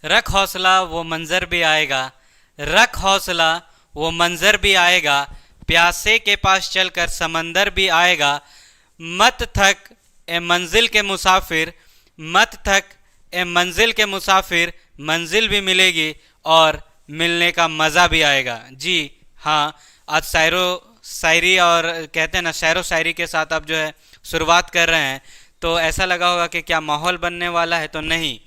रख हौसला वो मंजर भी आएगा, रख हौसला वो मंजर भी आएगा, प्यासे के पास चलकर समंदर भी आएगा। मत थक ए मंजिल के मुसाफिर, मत थक ए मंजिल के मुसाफिर, मंजिल भी मिलेगी और मिलने का मज़ा भी आएगा। जी हाँ, आज शायरी और कहते हैं ना शायरो शायरी के साथ आप जो है शुरुआत कर रहे हैं, तो ऐसा लगा होगा कि क्या माहौल बनने वाला है, तो नहीं।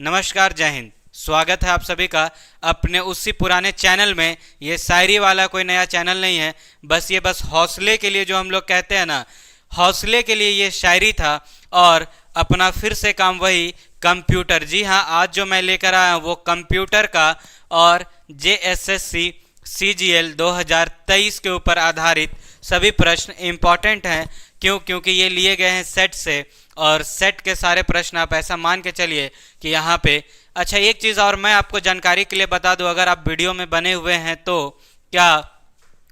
नमस्कार, जय हिंद, स्वागत है आप सभी का अपने उसी पुराने चैनल में। ये शायरी वाला कोई नया चैनल नहीं है, बस हौसले के लिए जो हम लोग कहते हैं ना, हौसले के लिए ये शायरी था। और अपना फिर से काम वही कंप्यूटर। जी हाँ, आज जो मैं लेकर आया हूँ वो कंप्यूटर का और JSSC CGL 2023 के ऊपर आधारित सभी प्रश्न इम्पॉर्टेंट हैं। क्योंकि ये लिए गए हैं सेट से, और सेट के सारे प्रश्न आप ऐसा मान के चलिए कि यहाँ पे। अच्छा, एक चीज़ और मैं आपको जानकारी के लिए बता दूं, अगर आप वीडियो में बने हुए हैं तो क्या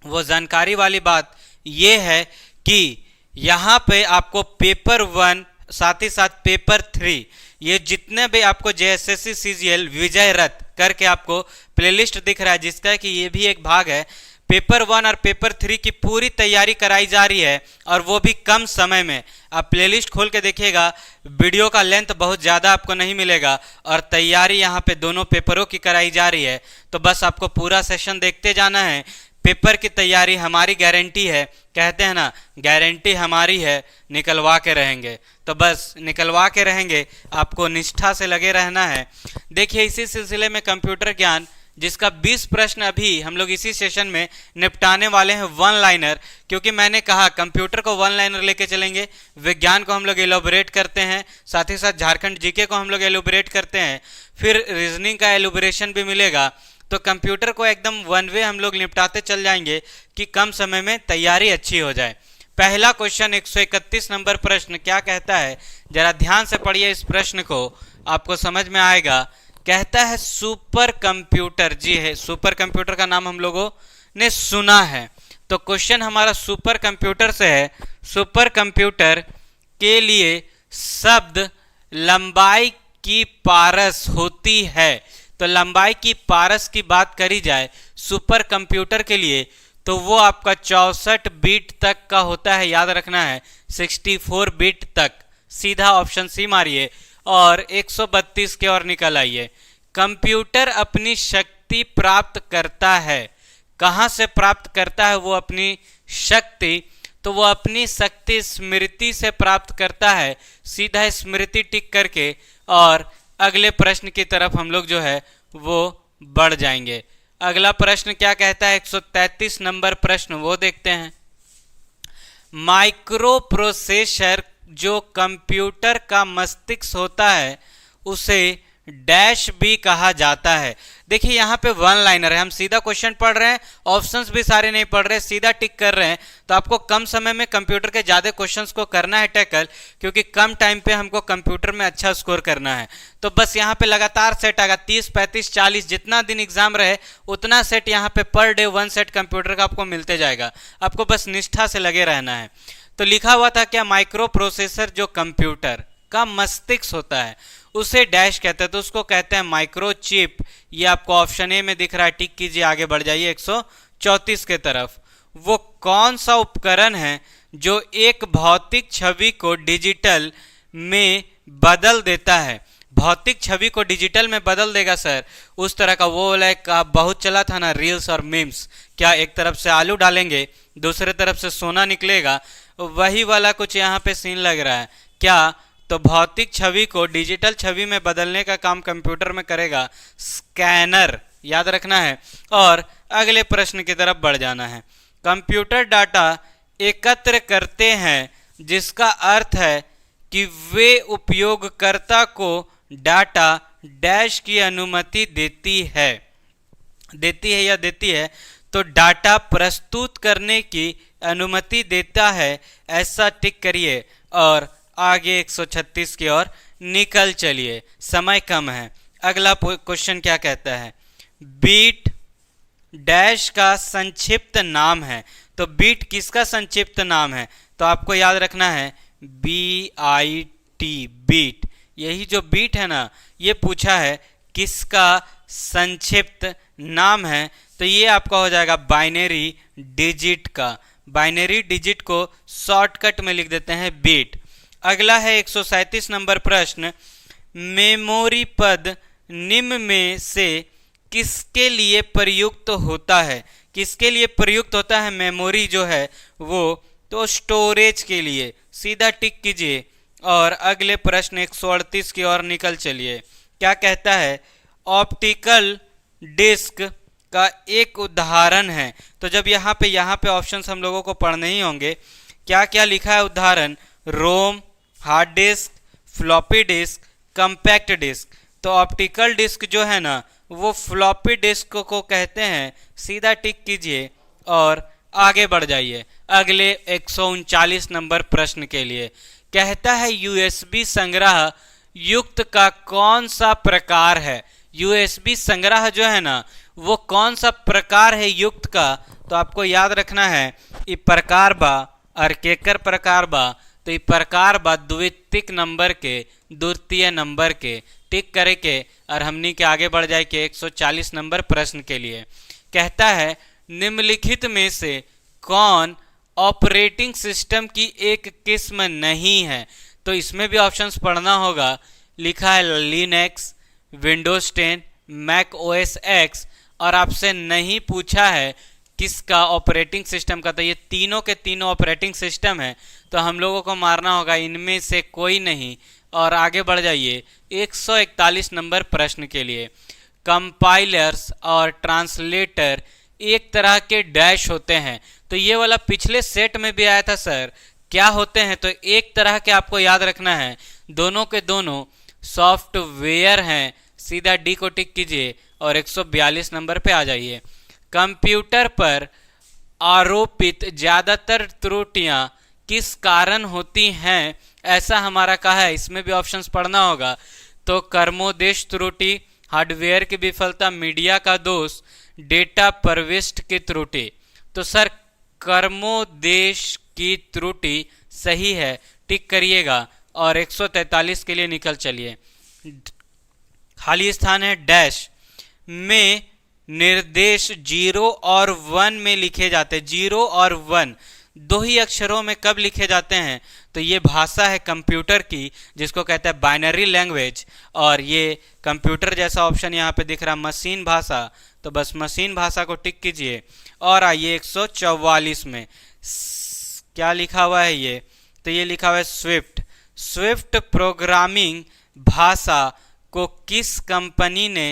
वो जानकारी वाली बात ये है कि यहाँ पे आपको पेपर 1 साथ ही साथ पेपर 3, ये जितने भी आपको JSSC CGL विजय रथ करके आपको प्लेलिस्ट दिख रहा है, जिसका कि ये भी एक भाग है, पेपर 1 और पेपर 3 की पूरी तैयारी कराई जा रही है, और वो भी कम समय में। आप प्लेलिस्ट खोल के देखिएगा, वीडियो का लेंथ बहुत ज़्यादा आपको नहीं मिलेगा, और तैयारी यहाँ पे दोनों पेपरों की कराई जा रही है। तो बस आपको पूरा सेशन देखते जाना है। पेपर की तैयारी हमारी गारंटी है, कहते हैं ना गारंटी हमारी है, निकलवा के रहेंगे। तो बस निकलवा के रहेंगे, आपको निष्ठा से लगे रहना है। देखिए, इसी सिलसिले में कंप्यूटर ज्ञान जिसका 20 प्रश्न अभी हम लोग इसी सेशन में निपटाने वाले हैं, वन लाइनर। क्योंकि मैंने कहा कंप्यूटर को वन लाइनर लेके चलेंगे, विज्ञान को हम लोग एलोबरेट करते हैं, साथ ही साथ झारखंड जीके को हम लोग एलोबरेट करते हैं, फिर रीजनिंग का एलोबरेशन भी मिलेगा। तो कंप्यूटर को एकदम वन वे हम लोग निपटाते चल जाएंगे कि कम समय में तैयारी अच्छी हो जाए। पहला क्वेश्चन 131 नंबर प्रश्न क्या कहता है, जरा ध्यान से पढ़िए इस प्रश्न को, आपको समझ में आएगा। कहता है सुपर कंप्यूटर। जी है, सुपर कंप्यूटर का नाम हम लोगों ने सुना है, तो क्वेश्चन हमारा सुपर कंप्यूटर से है। सुपर कंप्यूटर के लिए शब्द लंबाई की पारस होती है। तो लंबाई की पारस की बात करी जाए सुपर कंप्यूटर के लिए, तो वो आपका 64 बीट तक का होता है, याद रखना है 64 बीट तक। सीधा ऑप्शन सी मारिए और 132 के और निकल आइए। कंप्यूटर अपनी शक्ति प्राप्त करता है, कहाँ से प्राप्त करता है वो अपनी शक्ति? तो वो अपनी शक्ति स्मृति से प्राप्त करता है। सीधा स्मृति टिक करके और अगले प्रश्न की तरफ हम लोग जो है वो बढ़ जाएंगे। अगला प्रश्न क्या कहता है, 133 नंबर प्रश्न वो देखते हैं। माइक्रो प्रोसेसर जो कंप्यूटर का मस्तिष्क होता है उसे डैश भी कहा जाता है। देखिए यहाँ पे वन लाइनर है, हम सीधा क्वेश्चन पढ़ रहे हैं, ऑप्शंस भी सारे नहीं पढ़ रहे, सीधा टिक कर रहे हैं। तो आपको कम समय में कंप्यूटर के ज़्यादा क्वेश्चंस को करना है टैकल, क्योंकि कम टाइम पे हमको कंप्यूटर में अच्छा स्कोर करना है। तो बस यहाँ पे लगातार सेट आएगा, 30, 35, 40 जितना दिन एग्जाम रहे उतना सेट यहाँ पे पर डे 1 सेट कंप्यूटर का आपको मिलते जाएगा। आपको बस निष्ठा से लगे रहना है। तो लिखा हुआ था क्या, माइक्रो प्रोसेसर जो कंप्यूटर का मस्तिष्क होता है उसे डैश कहते हैं, तो उसको कहते हैं माइक्रो चिप। ये आपको ऑप्शन ए में दिख रहा है, टिक कीजिए, आगे बढ़ जाइए 134 के तरफ। वो कौन सा उपकरण है जो एक भौतिक छवि को डिजिटल में बदल देता है? भौतिक छवि को डिजिटल में बदल देगा सर, उस तरह का वो लाइक बहुत चला था ना रील्स और मीम्स, क्या एक तरफ से आलू डालेंगे दूसरे तरफ से सोना निकलेगा, वही वाला कुछ यहाँ पे सीन लग रहा है क्या? तो भौतिक छवि को डिजिटल छवि में बदलने का काम कंप्यूटर में करेगा स्कैनर, याद रखना है। और अगले प्रश्न की तरफ बढ़ जाना है। कंप्यूटर डाटा एकत्र करते हैं, जिसका अर्थ है कि वे उपयोगकर्ता को डाटा डैश की अनुमति देती है या देती है। तो डाटा प्रस्तुत करने की अनुमति देता है, ऐसा टिक करिए और आगे 136 की ओर निकल चलिए, समय कम है। अगला क्वेश्चन क्या कहता है, बीट डैश का संक्षिप्त नाम है। तो बीट किसका संक्षिप्त नाम है? तो आपको याद रखना है BIT, बीट। यही जो बीट है ना, ये पूछा है किसका संक्षिप्त नाम है? तो ये आपका हो जाएगा बाइनरी डिजिट का। बाइनरी डिजिट को शॉर्टकट में लिख देते हैं बिट। अगला है 137 नंबर प्रश्न, मेमोरी पद निम्न में से किसके लिए प्रयुक्त होता है? किसके लिए प्रयुक्त होता है मेमोरी जो है वो? तो स्टोरेज के लिए। सीधा टिक कीजिए और अगले प्रश्न 138 की ओर निकल चलिए। क्या कहता है? ऑप्टिकल डिस्क का एक उदाहरण है। तो जब यहाँ पे ऑप्शंस हम लोगों को पढ़ने ही होंगे। क्या क्या लिखा है उदाहरण? ROM, hard disk, floppy disk, compact disk. तो ऑप्टिकल डिस्क जो है ना वो फ्लॉपी डिस्क को कहते हैं। सीधा टिक कीजिए और आगे बढ़ जाइए अगले 139 नंबर प्रश्न के लिए। कहता है यूएसबी संग्रह युक्त का कौन सा प्रकार है? यूएसबी संग्रह जो है ना वो कौन सा प्रकार है युक्त का? तो आपको याद रखना है ये प्रकार बा और केकर प्रकार बा। तो ये प्रकार बा द्वितीय नंबर के, द्वितीय नंबर के। टिक करे के और हमनी के आगे बढ़ जाए के 140 नंबर प्रश्न के लिए। कहता है निम्नलिखित में से कौन ऑपरेटिंग सिस्टम की एक किस्म नहीं है? तो इसमें भी ऑप्शंस पढ़ना होगा। लिखा है Linux, Windows 10, Mac OS X, और आपसे नहीं पूछा है किसका ऑपरेटिंग सिस्टम का। तो ये तीनों के तीनों ऑपरेटिंग सिस्टम है। तो हम लोगों को मारना होगा इनमें से कोई नहीं। और आगे बढ़ जाइए 141 नंबर प्रश्न के लिए। कंपाइलर्स और ट्रांसलेटर एक तरह के डैश होते हैं। तो ये वाला पिछले सेट में भी आया था सर, क्या होते हैं? तो एक तरह के आपको याद रखना है, दोनों के दोनों सॉफ्टवेयर हैं। सीधा डी को टिक कीजिए और 142 नंबर पे आ जाइए। कंप्यूटर पर आरोपित ज्यादातर त्रुटियां किस कारण होती हैं? ऐसा हमारा कहा है। इसमें भी ऑप्शंस पढ़ना होगा। तो कर्मोद्देश त्रुटि, हार्डवेयर की विफलता, मीडिया का दोष, डेटा प्रविष्टि की त्रुटि। तो सर कर्मोद्देश की त्रुटि सही है, टिक करिएगा और 143 के लिए निकल चलिए। खाली स्थान है डैश में निर्देश 0 और 1 में लिखे जाते हैं। 0 और 1 दो ही अक्षरों में कब लिखे जाते हैं? तो ये भाषा है कंप्यूटर की जिसको कहते हैं बाइनरी लैंग्वेज। और ये कंप्यूटर जैसा ऑप्शन यहाँ पे दिख रहा है मशीन भाषा। तो बस मशीन भाषा को टिक कीजिए और आइए 144 में। क्या लिखा हुआ है ये? तो ये लिखा हुआ है स्विफ्ट। स्विफ्ट प्रोग्रामिंग भाषा को किस कंपनी ने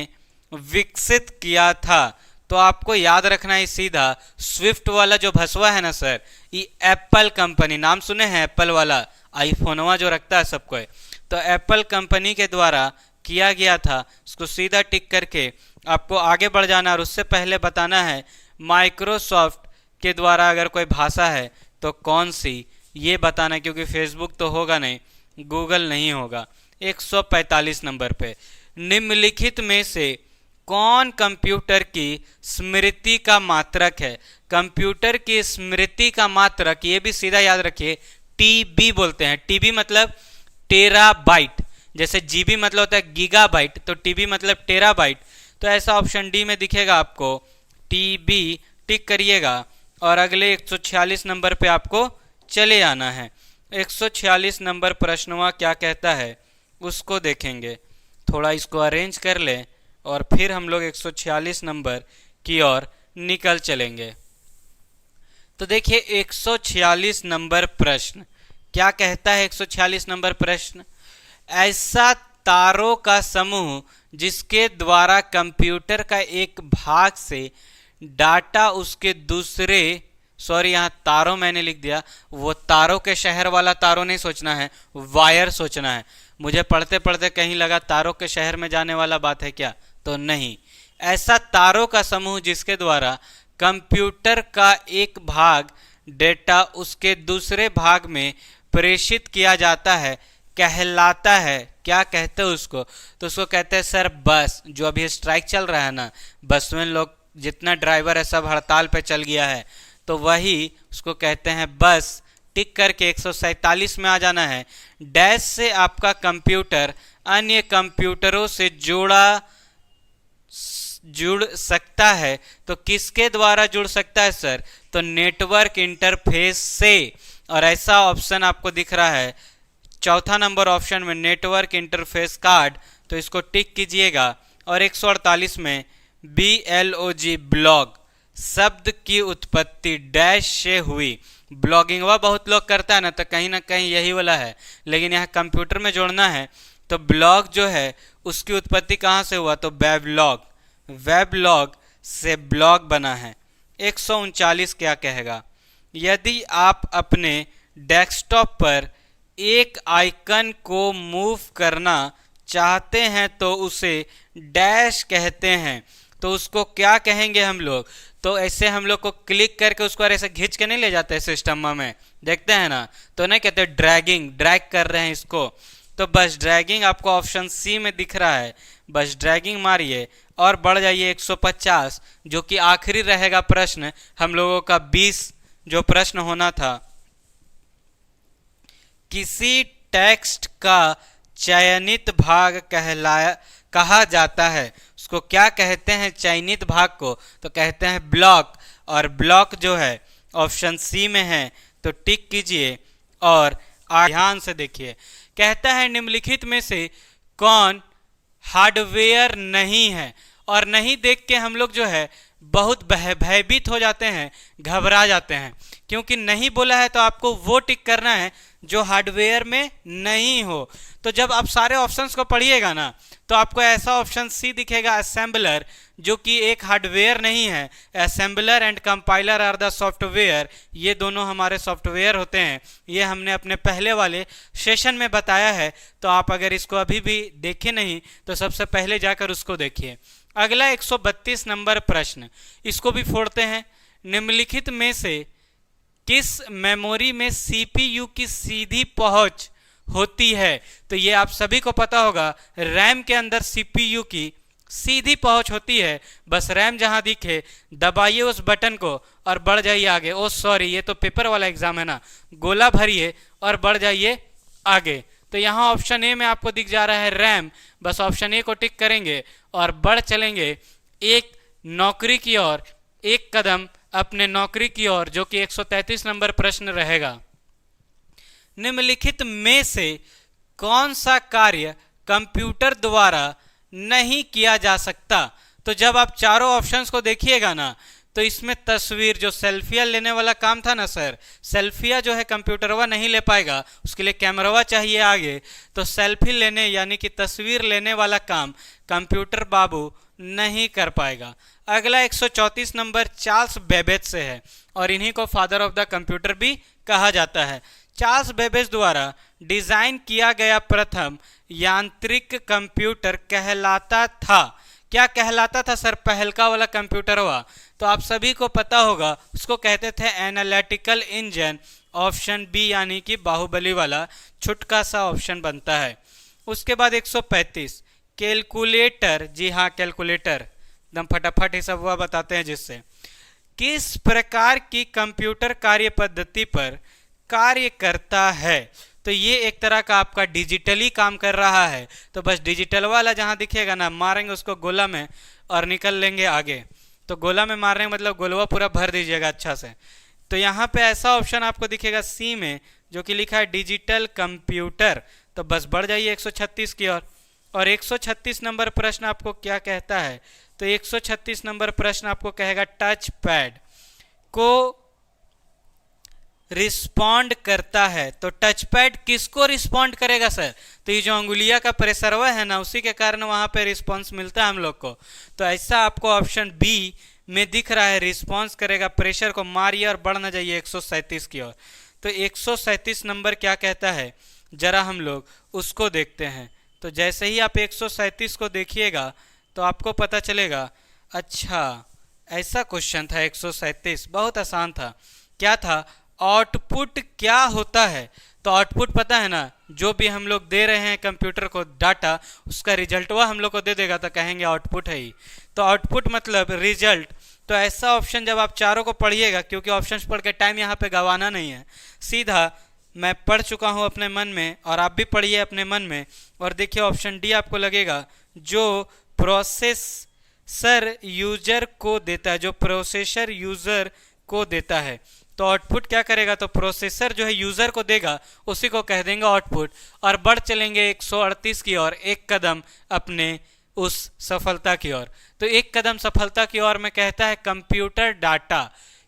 विकसित किया था? तो आपको याद रखना है सीधा स्विफ्ट वाला जो भसवा है ना सर, ये एप्पल कंपनी, नाम सुने हैं एप्पल वाला, आईफोनवा जो रखता है सबको है। तो एप्पल कंपनी के द्वारा किया गया था। उसको सीधा टिक करके आपको आगे बढ़ जाना और उससे पहले बताना है माइक्रोसॉफ्ट के द्वारा अगर कोई भाषा है तो कौन सी, ये बताना, क्योंकि फेसबुक तो होगा नहीं, गूगल नहीं होगा। 145 नंबर पे निम्नलिखित में से कौन कंप्यूटर की स्मृति का मात्रक है? कंप्यूटर की स्मृति का मात्रक, ये भी सीधा याद रखिए, टीबी बोलते हैं। टीबी मतलब टेराबाइट, जैसे जीबी मतलब होता है गीगाबाइट, तो टीबी मतलब टेराबाइट। तो ऐसा ऑप्शन डी में दिखेगा आपको, टीबी। टिक करिएगा और अगले 146 नंबर पे आपको चले आना है। 146 नंबर प्रश्नवा क्या कहता है उसको देखेंगे। थोड़ा इसको अरेंज कर ले और फिर हम लोग 146 नंबर की ओर निकल चलेंगे। तो देखिए 146 नंबर प्रश्न क्या कहता है। 146 नंबर प्रश्न, ऐसा तारों का समूह जिसके द्वारा कंप्यूटर का एक भाग से डाटा उसके दूसरे, सॉरी यहाँ तारों मैंने लिख दिया, वो तारों के शहर वाला तारों नहीं सोचना है, वायर सोचना है। मुझे पढ़ते पढ़ते कहीं लगा तारों के शहर में जाने वाला बात है क्या, तो नहीं। ऐसा तारों का समूह जिसके द्वारा कंप्यूटर का एक भाग डेटा उसके दूसरे भाग में प्रेषित किया जाता है कहलाता है, क्या कहते हैं उसको? तो उसको कहते हैं सर बस। जो अभी स्ट्राइक चल रहा है ना, बस में लोग जितना ड्राइवर है सब हड़ताल पे चल गया है, तो वही उसको कहते हैं बस। टिक करके 147 में आ जाना है। डैश से आपका कंप्यूटर अन्य कंप्यूटरों से जोड़ा जुड़ सकता है, तो किसके द्वारा जुड़ सकता है सर? तो नेटवर्क इंटरफेस से। और ऐसा ऑप्शन आपको दिख रहा है चौथा नंबर ऑप्शन में, नेटवर्क इंटरफेस कार्ड, तो इसको टिक कीजिएगा। और 148 में BLOG ब्लॉग शब्द की उत्पत्ति डैश से हुई। ब्लॉगिंग वह बहुत लोग करता है ना कहीं यही वाला है, लेकिन यहाँ कंप्यूटर में जोड़ना है। तो ब्लॉग जो है उसकी उत्पत्ति कहाँ से हुआ? तो वेबलॉग से ब्लॉग बना है। 139 क्या कहेगा? यदि आप अपने डेस्कटॉप पर एक आइकन को मूव करना चाहते हैं तो उसे डैश कहते हैं, तो उसको क्या कहेंगे हम लोग? तो ऐसे हम लोग को क्लिक करके उसको ऐसे खींच के नहीं ले जाते सिस्टम में, देखते हैं ना, तो नहीं कहते ड्रैग कर रहे हैं इसको। तो बस ड्रैगिंग आपको ऑप्शन सी में दिख रहा है, बस ड्रैगिंग मारिए और बढ़ जाइए 150, जो कि आखिरी रहेगा प्रश्न हम लोगों का 20 जो प्रश्न होना था। किसी टेक्स्ट का चयनित भाग कहा जाता है, उसको क्या कहते हैं चयनित भाग को? तो कहते हैं ब्लॉक। और ब्लॉक जो है ऑप्शन सी में है, तो टिक कीजिए और ध्यान से देखिए। कहता है निम्नलिखित में से कौन हार्डवेयर नहीं है? और नहीं देख के हम लोग जो है बहुत भयभीत हो जाते हैं, घबरा जाते हैं, क्योंकि नहीं बोला है तो आपको वो टिक करना है जो हार्डवेयर में नहीं हो। तो जब आप सारे ऑप्शंस को पढ़िएगा ना, तो आपको ऐसा ऑप्शन सी दिखेगा असेंबलर, जो कि एक हार्डवेयर नहीं है। Assembler and compiler are the software, ये दोनों हमारे सॉफ्टवेयर होते हैं। ये हमने अपने पहले वाले सेशन में बताया है, तो आप अगर इसको अभी भी देखे नहीं तो सबसे पहले जाकर उसको देखिए। अगला 132 नंबर प्रश्न, इसको भी फोड़ते हैं। निम्नलिखित में से किस मेमोरी में सीपीयू की सीधी पहुंच होती है? तो ये आप सभी को पता होगा, रैम के अंदर सीपीयू की सीधी पहुंच होती है। बस रैम जहां दिखे दबाइए उस बटन को और बढ़ जाइए आगे। ओ सॉरी, ये तो पेपर वाला एग्जाम है ना, गोला भरिए और बढ़ जाइए आगे। तो यहाँ ऑप्शन ए में आपको दिख जा रहा है रैम, बस ऑप्शन ए को टिक करेंगे और बढ़ चलेंगे एक नौकरी की ओर, एक कदम अपने नौकरी की ओर, जो कि 133 नंबर प्रश्न रहेगा। निम्नलिखित में से कौन सा कार्य कंप्यूटर द्वारा नहीं किया जा सकता? तो जब आप चारों ऑप्शंस को देखिएगा ना, तो इसमें तस्वीर जो सेल्फिया लेने वाला काम था ना सर, सेल्फिया जो है कंप्यूटरवा नहीं ले पाएगा, उसके लिए कैमरावा चाहिए आगे। तो सेल्फी लेने यानी कि तस्वीर लेने वाला काम कंप्यूटर बाबू नहीं कर पाएगा। अगला 134 नंबर चार्ल्स बेबेज से है, और इन्हीं को फादर ऑफ द कंप्यूटर भी कहा जाता है। चार्ल्स बेबेज द्वारा डिजाइन किया गया प्रथम यांत्रिक कंप्यूटर कहलाता था, क्या कहलाता था सर? पहलका वाला कंप्यूटर हुआ, तो आप सभी को पता होगा, उसको कहते थे एनालिटिकल इंजन। ऑप्शन बी यानी कि बाहुबली वाला छुटका सा ऑप्शन बनता है। उसके बाद 135 कैलकुलेटर, जी हाँ कैलकुलेटर, एकदम फटाफट ही सब वह बताते हैं जिससे किस प्रकार की कंप्यूटर कार्य पद्धति पर कार्य करता है? तो ये एक तरह का आपका डिजिटली काम कर रहा है। तो बस डिजिटल वाला जहां दिखेगा ना, मारेंगे उसको गोला में और निकल लेंगे आगे। तो गोला में मारने मतलब गोलवा पूरा भर दीजिएगा अच्छा से। तो यहाँ पे ऐसा ऑप्शन आपको दिखेगा सी में, जो कि लिखा है डिजिटल कंप्यूटर। तो बस बढ़ जाइए 136 की ओर। और 136 नंबर प्रश्न आपको क्या कहता है? तो 136 नंबर प्रश्न आपको कहेगा टच पैड को रिस्पॉन्ड करता है। तो टच पैड किसको रिस्पॉन्ड करेगा सर? तो ये जो अंगुलिया का प्रेशरवा है ना, उसी के कारण वहां पे रिस्पॉन्स मिलता है हम लोग को। तो ऐसा आपको ऑप्शन बी में दिख रहा है, रिस्पॉन्स करेगा। प्रेशर को मारिए और बढ़ ना जाइए 137 की ओर। तो 137 नंबर क्या कहता है, जरा हम लोग उसको देखते हैं। तो जैसे ही आप 137 को देखिएगा तो आपको पता चलेगा, अच्छा ऐसा क्वेश्चन था 137, बहुत आसान था। क्या था? आउटपुट क्या होता है? तो आउटपुट पता है ना, जो भी हम लोग दे रहे हैं कंप्यूटर को डाटा, उसका रिजल्टवा हम लोग को दे देगा तो कहेंगे आउटपुट है ही। तो आउटपुट मतलब रिजल्ट। तो ऐसा ऑप्शन जब आप चारों को पढ़िएगा, क्योंकि ऑप्शंस पढ़ के टाइम यहाँ पे गंवाना नहीं है, सीधा मैं पढ़ चुका हूँ अपने मन में और आप भी पढ़िए अपने मन में। और देखिए ऑप्शन डी आपको लगेगा, जो प्रोसेस सर यूजर को देता है, जो प्रोसेसर यूजर को देता है। तो आउटपुट क्या करेगा, तो प्रोसेसर जो है यूजर को देगा, उसी को कह देंगे आउटपुट। और बढ़ चलेंगे 138 की ओर, एक कदम अपने उस सफलता की ओर। तो एक कदम सफलता की ओर में कहता है कंप्यूटर डाटा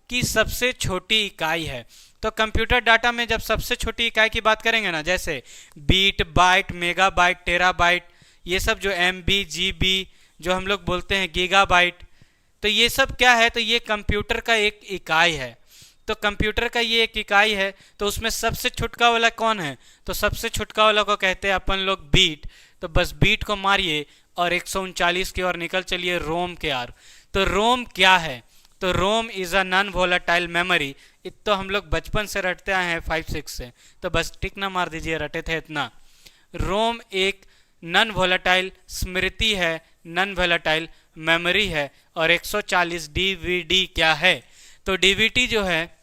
की सबसे छोटी इकाई है। तो कंप्यूटर डाटा में जब सबसे छोटी इकाई की बात करेंगे ना, जैसे बीट, बाइट, मेगाबाइट, टेराबाइट, ये सब जो MB, GB जो हम लोग बोलते हैं, गीगाबाइट, तो ये सब क्या है, तो ये कंप्यूटर का एक इकाई है। तो कंप्यूटर का ये एक इकाई है, तो उसमें सबसे छुटका वाला कौन है, तो सबसे छुटका वाला को कहते हैं अपन लोग बीट। तो बस बीट को मारिए और 139 की ओर निकल चलिए रोम के आर। तो रोम क्या है, तो ROM is a non volatile memory. तो हम लोग बचपन से रटते आए हैं 5-6 से, तो बस टिक ना मार दीजिए, रटे थे इतना। रोम एक नॉन वोलेटाइल स्मृति है, नॉन वोलेटाइल मेमोरी है। और 140 DVD क्या है, तो डीवीडी जो है,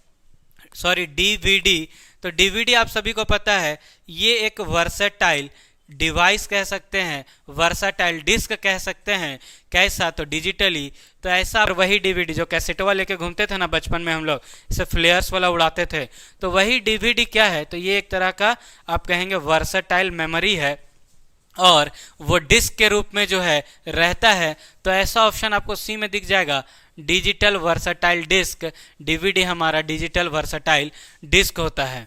सॉरी डीवीडी, तो डीवीडी आप सभी को पता है ये एक वर्सेटाइल डिवाइस कह सकते हैं, वर्साटाइल डिस्क कह सकते हैं। कैसा, तो डिजिटली। तो ऐसा, और वही डीवीडी जो कैसेटवा लेके घूमते थे ना बचपन में हम लोग, इसे फ्लेयर्स वाला उड़ाते थे, तो वही डीवीडी क्या है, तो ये एक तरह का आप कहेंगे वर्साटाइल मेमोरी है, और वो डिस्क के रूप में जो है रहता है। तो ऐसा ऑप्शन आपको सी में दिख जाएगा, डिजिटल वर्साटाइल डिस्क। डीवीडी हमारा डिजिटल वर्साटाइल डिस्क होता है।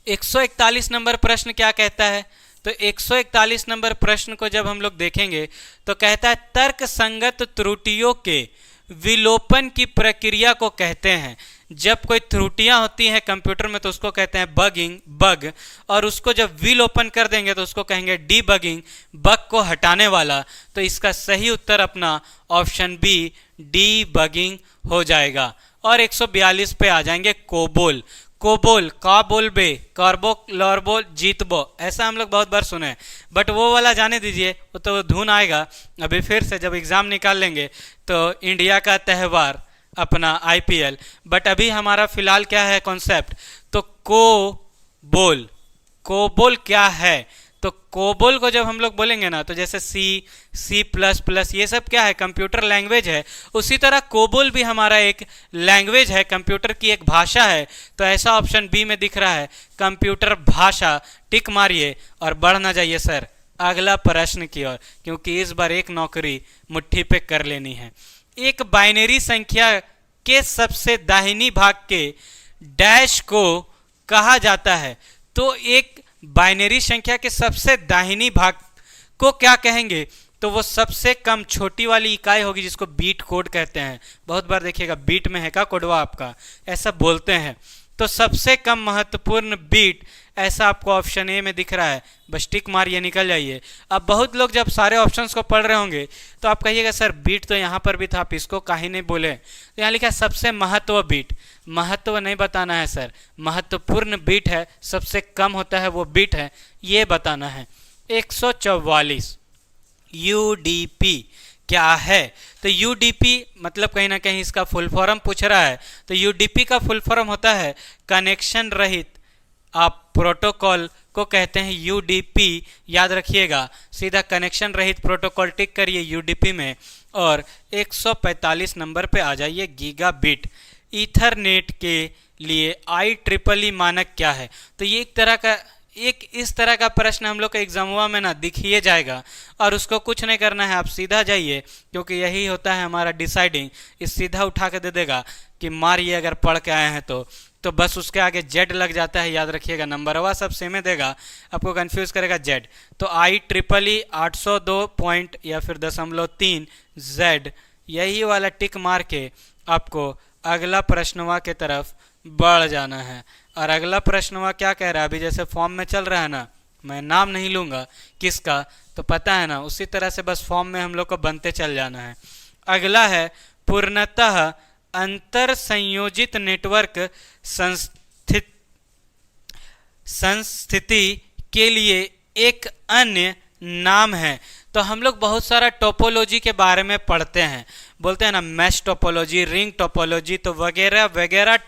141 नंबर प्रश्न क्या कहता है, तो 141 नंबर प्रश्न को जब हम लोग देखेंगे तो कहता है तर्क संगत त्रुटियों के विलोपन की प्रक्रिया को कहते हैं। जब कोई त्रुटियां होती हैं कंप्यूटर में तो उसको कहते हैं बग, और उसको जब विलोपन कर देंगे तो उसको कहेंगे डीबगिंग, बग को हटाने वाला। तो इसका सही उत्तर अपना ऑप्शन बी डीबगिंग हो जाएगा। और 142 पे आ जाएंगे कोबोल। कोबोल, का बोलबे, कार्बो, लॉर्बो, जीतबो, ऐसा हम लोग बहुत बार सुने हैं, बट वो वाला जाने दीजिए, वो तो धुन आएगा अभी फिर से जब एग्जाम निकाल लेंगे। तो इंडिया का त्यौहार अपना IPL, बट अभी हमारा फिलहाल क्या है कॉन्सेप्ट, तो कोबोल। कोबोल क्या है, तो कोबोल को जब हम लोग बोलेंगे ना, तो जैसे C++, ये सब क्या है, कंप्यूटर लैंग्वेज है। उसी तरह कोबोल भी हमारा एक लैंग्वेज है, कंप्यूटर की एक भाषा है। तो ऐसा ऑप्शन बी में दिख रहा है, कंप्यूटर भाषा। टिक मारिए और बढ़ ना जाइए सर अगला प्रश्न की ओर, क्योंकि इस बार एक नौकरी मुट्ठी पे कर लेनी है। एक बाइनरी संख्या के सबसे दाहिनी भाग के डैश को कहा जाता है। तो एक बाइनरी संख्या के सबसे दाहिनी भाग को क्या कहेंगे, तो वो सबसे कम छोटी वाली इकाई होगी जिसको बीट कोड कहते हैं। बहुत बार देखिएगा बीट में है का कोडवा आपका, ऐसा बोलते हैं। तो सबसे कम महत्वपूर्ण बीट ऐसा आपको ऑप्शन ए में दिख रहा है, बस टिक मारिए निकल जाइए। अब बहुत लोग जब सारे ऑप्शंस को पढ़ रहे होंगे तो आप कहिएगा सर बीट तो यहाँ पर भी था, आप इसको काहे नहीं बोले। तो यहाँ लिखा है सबसे महत्व बीट, महत्व नहीं बताना है सर, महत्वपूर्ण बीट है, सबसे कम होता है वो बीट है, ये बताना है। 144 UDP क्या है, तो UDP मतलब कहीं ना कहीं इसका फुल फॉर्म पूछ रहा है। तो UDP का फुल फॉर्म होता है कनेक्शन रहित आप प्रोटोकॉल को कहते हैं UDP, याद रखिएगा। सीधा कनेक्शन रहित प्रोटोकॉल टिक करिए UDP में, और 145 नंबर पे आ जाइए गीगाबिट। ईथरनेट के लिए IEEE मानक क्या है, तो ये इस तरह का प्रश्न हम लोग का एग्जामुआ में ना दिखिए जाएगा, और उसको कुछ नहीं करना है, आप सीधा जाइए, क्योंकि यही होता है हमारा डिसाइडिंग। इस सीधा उठा के दे देगा कि मारिए अगर पढ़ के आए हैं तो बस उसके आगे जेड लग जाता है, याद रखिएगा। नंबरवा सब सेम देगा, आपको कंफ्यूज करेगा जेड। तो IEEE 802 पॉइंट या फिर 0.3 जेड, यही वाला टिक मार के आपको अगला प्रश्नवा के तरफ बढ़ जाना है। और अगला प्रश्नवा क्या कह रहा है, अभी जैसे फॉर्म में चल रहा है ना, मैं नाम नहीं लूंगा किसका, तो पता है ना, उसी तरह से बस फॉर्म में हम लोग को बनते चल जाना है। अगला है पूर्णतः अंतर संयोजित नेटवर्क संस्थिति के लिए एक अन्य नाम है। तो हम लोग बहुत सारा टोपोलॉजी के बारे में पढ़ते हैं, बोलते हैं ना मैश टोपोलॉजी, रिंग टोपोलॉजी, तो वगैरह वगैरह,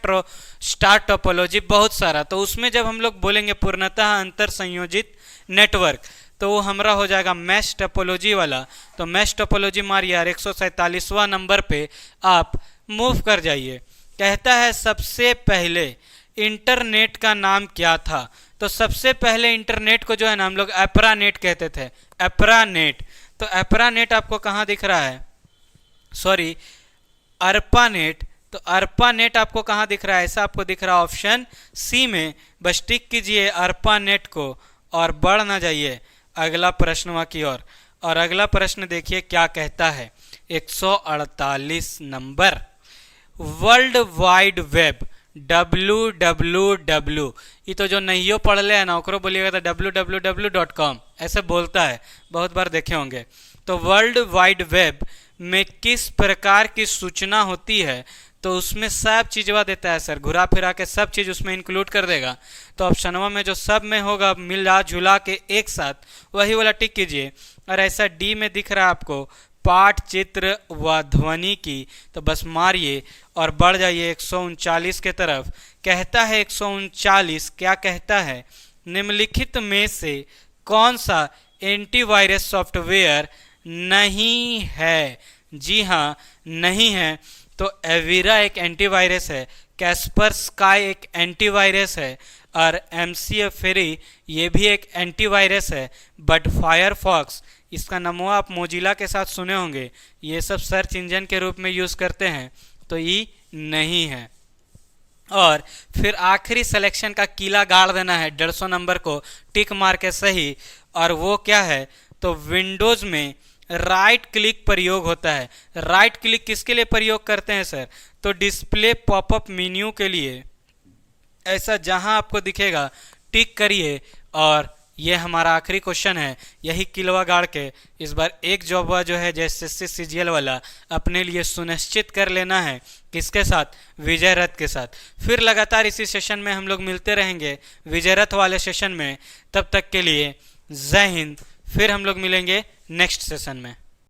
स्टार टोपोलॉजी, बहुत सारा। तो उसमें जब हम लोग बोलेंगे पूर्णतः अंतर संयोजित नेटवर्क, तो वो हमारा हो जाएगा मैश टोपोलॉजी वाला। तो मैश टोपोलॉजी मारिए और 147वां नंबर पे आप मूव कर जाइए। कहता है सबसे पहले इंटरनेट का नाम क्या था। तो सबसे पहले इंटरनेट को जो है ना हम लोग एप्रानेट कहते थे, एप्रानेट। तो एप्रानेट आपको कहाँ दिख रहा है, सॉरी अर्पानेट। तो अर्पानेट आपको कहाँ दिख रहा है, ऐसा आपको दिख रहा है ऑप्शन सी में। बस टिक कीजिए अर्पानेट को और बढ़ ना जाइए अगला प्रश्न की ओर। और अगला प्रश्न देखिए क्या कहता है, 148 number. World wide web www, ये तो जो नहीं पढ़ ले है ना ओकरो बोलिएगा तो www.com ऐसे बोलता है, बहुत बार देखे होंगे। तो वर्ल्ड वाइड वेब में किस प्रकार की सूचना होती है, तो उसमें सब चीजवा देता है सर, घुरा फिरा के सब चीज उसमें इंक्लूड कर देगा। तो ऑप्शनवा में जो सब में होगा मिला जुला के एक साथ वही वाला टिक कीजिए। और ऐसा डी में दिख रहा है आपको पाठ, चित्र व ध्वनि की, तो बस मारिए और बढ़ जाइए 139 के तरफ। कहता है 139 क्या कहता है, निम्नलिखित में से कौन सा एंटीवायरस सॉफ्टवेयर नहीं है। जी हाँ नहीं है। तो एविरा एक एंटीवायरस है, कैस्पर स्काई एक एंटीवायरस है और MCAFERRY ये भी एक एंटीवायरस है। बट फायरफॉक्स इसका नमूना आप मोजिला के साथ सुने होंगे, ये सब सर्च इंजन के रूप में यूज करते हैं, तो ये नहीं है। और फिर आखिरी सिलेक्शन का कीला गाड़ देना है 150 नंबर को टिक मार के सही। और वो क्या है, तो विंडोज में राइट क्लिक प्रयोग होता है। राइट क्लिक किसके लिए प्रयोग करते हैं सर, तो डिस्प्ले पॉपअप मेन्यू के लिए। ऐसा जहां आपको दिखेगा टिक करिए। और ये हमारा आखिरी क्वेश्चन है, यही किलवा गाड़ के इस बार एक जॉब जो है जैसे CGL वाला अपने लिए सुनिश्चित कर लेना है। किसके साथ, विजय रथ के साथ। फिर लगातार इसी सेशन में हम लोग मिलते रहेंगे विजय रथ वाले सेशन में। तब तक के लिए जय हिंद। फिर हम लोग मिलेंगे नेक्स्ट सेशन में।